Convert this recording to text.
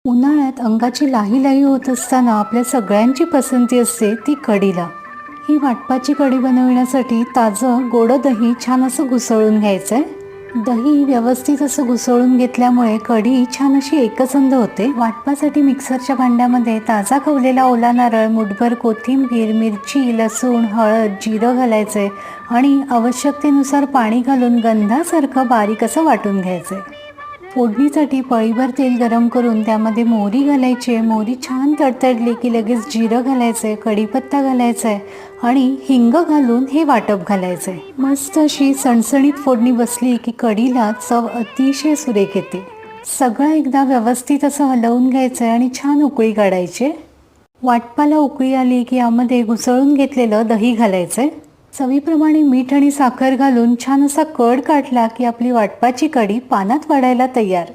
उन्हाळ्यात अंगाची लाही होत असताना आपल्या सगळ्यांची पसंती असते ती कढीला. ही वाटपाची कढी बनविण्यासाठी ताजं गोडं दही छान असं घुसळून घ्यायचंय. दही व्यवस्थित असं घुसळून घेतल्यामुळे कढी छान अशी एकसंध होते. वाटपासाठी मिक्सरच्या भांड्यामध्ये ताजा खवलेला ओला नारळ, मुठभर कोथिंबीर, मिरची, लसूण, हळद, जिरं घालायचंय आणि आवश्यकतेनुसार पाणी घालून गंधासारखं बारीक असं वाटून घ्यायचंय. फोडणीसाठी पळीभर तेल गरम करून त्यामध्ये मोहरी घालायची आहे. मोहरी छान तडतडली की लगेच जिरं घालायचं आहे, कढीपत्ता घालायचा आहे आणि हिंग घालून हे वाटप घालायचं आहे. मस्त अशी सणसणीत फोडणी बसली की कढीला चव अतिशय सुरेख येते. सगळं एकदा व्यवस्थित असं हलवून घ्यायचं आहे आणि छान उकळी काढायची. वाटपाला उकळी आली की यामध्ये घुसळून घेतलेलं दही घालायचं आहे. चवीप्रमाणे मीठ आणि साखर घालून छान असा कड काढला की आपली वाटपाची कढी पानात वाढायला तयार.